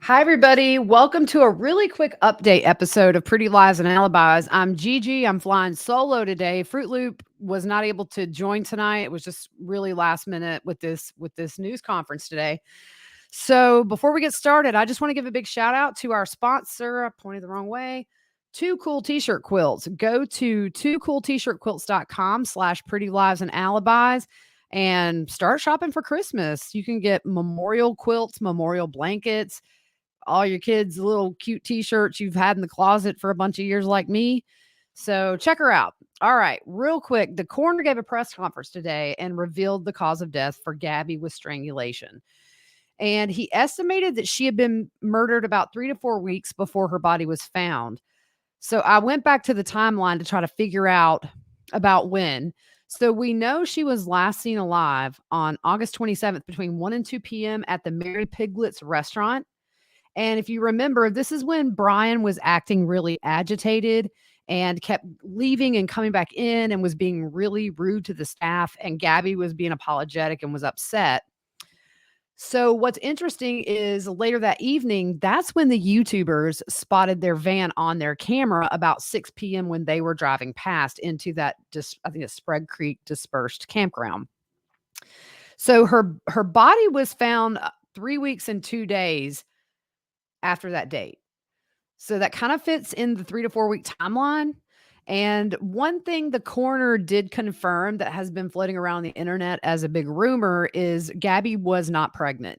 Hi, everybody. Welcome to a really quick update episode of Pretty Lies and Alibis. I'm Gigi. I'm flying solo today. Fruit Loop was not able to join tonight. It was just really last minute with this news conference today. So before we get started, I just want to give a big shout out to our sponsor. I pointed the wrong way. Two Cool T-shirt quilts. Go to twocooltshirtquilts.com /pretty lives and alibis and start shopping for Christmas. You can get memorial quilts, memorial blankets, all your kids' little cute t-shirts you've had in the closet for a bunch of years like me. So check her out. All right, real quick, the coroner gave a press conference today and revealed the cause of death for Gabby with strangulation. And he estimated that she had been murdered about 3 to 4 weeks before her body was found. So I went back to the timeline to try to figure out about when. So we know she was last seen alive on August 27th between 1 and 2 p.m. at the Mary Piglet's restaurant. And if you remember, this is when Brian was acting really agitated and kept leaving and coming back in and was being really rude to the staff. And Gabby was being apologetic and was upset. So, what's interesting is later that evening, that's when the YouTubers spotted their van on their camera about 6 p.m. when they were driving past into that, just I think it's Spread Creek dispersed campground. So, her body was found 3 weeks and 2 days after that date. So that kind of fits in the 3 to 4 week timeline. And one thing the coroner did confirm that has been floating around the internet as a big rumor is Gabby was not pregnant.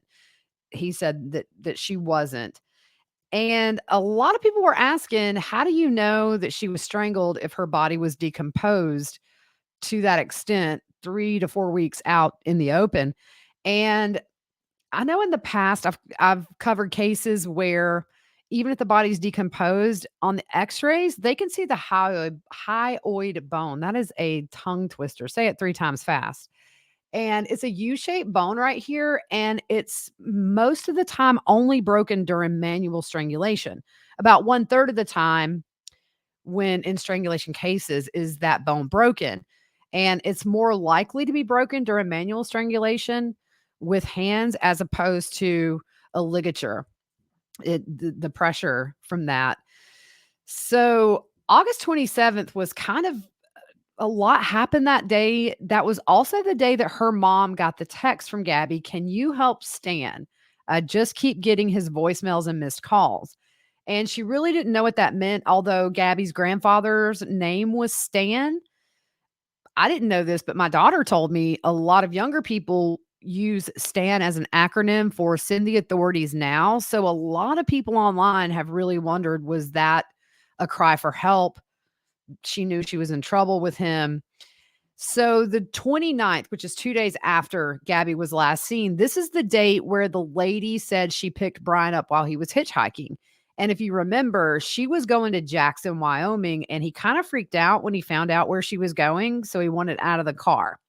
He said that she wasn't. And a lot of people were asking, how do you know that she was strangled if her body was decomposed to that extent 3 to 4 weeks out in the open? And I know in the past I've covered cases where even if the body's decomposed on the x-rays, they can see the hyoid bone. That is a tongue twister. Say it 3 times fast. And it's a U-shaped bone right here, and it's most of the time only broken during manual strangulation. About 1/3 of the time when in strangulation cases is that bone broken. And it's more likely to be broken during manual strangulation with hands as opposed to a ligature, the pressure from that. So August 27th was kind of a lot happened that day. That was also the day that her mom got the text from Gabby. Can you help Stan? Just keep getting his voicemails and missed calls. And she really didn't know what that meant, although Gabby's grandfather's name was Stan. I didn't know this, but my daughter told me a lot of younger people use STAN as an acronym for send the authorities now. So a lot of people online have really wondered, was that a cry for help? She knew she was in trouble with him. So the 29th, which is 2 days after Gabby was last seen, this is the date where the lady said she picked Brian up while he was hitchhiking. And if you remember, she was going to Jackson, Wyoming, and he kind of freaked out when he found out where she was going. So he wanted out of the car.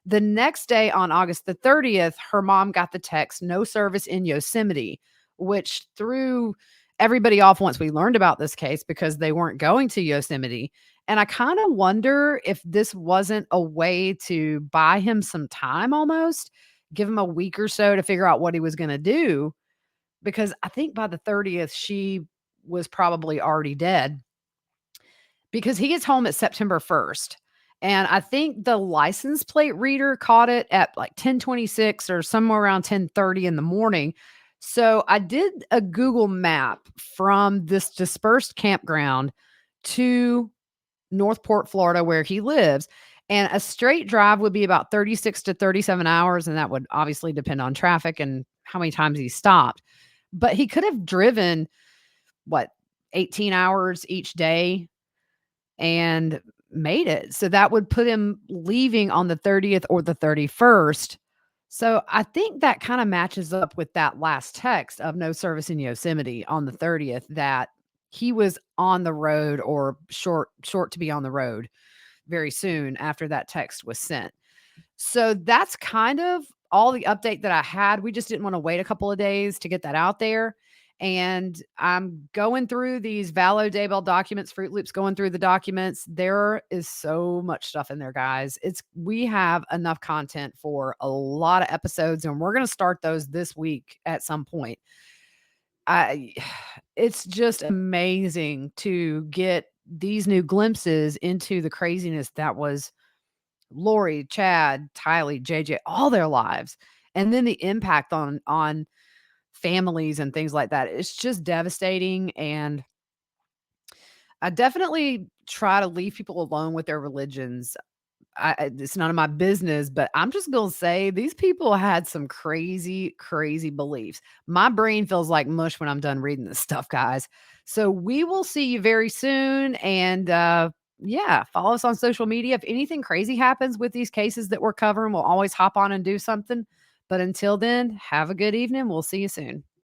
The next day on August the 30th, her mom got the text, no service in Yosemite, which threw everybody off once we learned about this case because they weren't going to Yosemite. And I kind of wonder if this wasn't a way to buy him some time almost, give him a week or so to figure out what he was going to do. Because I think by the 30th, she was probably already dead because he gets home at September 1st. And I think the license plate reader caught it at like 10:26 or somewhere around 10:30 in the morning. So I did a Google map from this dispersed campground to Northport, Florida, where he lives. And a straight drive would be about 36 to 37 hours. And that would obviously depend on traffic and how many times he stopped. But he could have driven, what, 18 hours each day and made it. So that would put him leaving on the 30th or the 31st. So I think that kind of matches up with that last text of no service in Yosemite on the 30th, that he was on the road or short to be on the road very soon after that text was sent. So that's kind of all the update that I had. We just didn't want to wait a couple of days to get that out there. And I'm going through these Valo Daybell documents, Fruit Loops going through the documents. There is so much stuff in there, guys. We have enough content for a lot of episodes, and we're going to start those this week at some point. I it's just amazing to get these new glimpses into the craziness that was Lori, Chad, Tylee, JJ, all their lives, and then the impact on families and things like that. It's just devastating, and I definitely try to leave people alone with their religions. It's none of my business, but I'm just gonna say these people had some crazy, crazy beliefs. My brain feels like mush when I'm done reading this stuff, guys. So we will see you very soon. And yeah, follow us on social media. If anything crazy happens with these cases that we're covering, we'll always hop on and do something. But until then, have a good evening. We'll see you soon.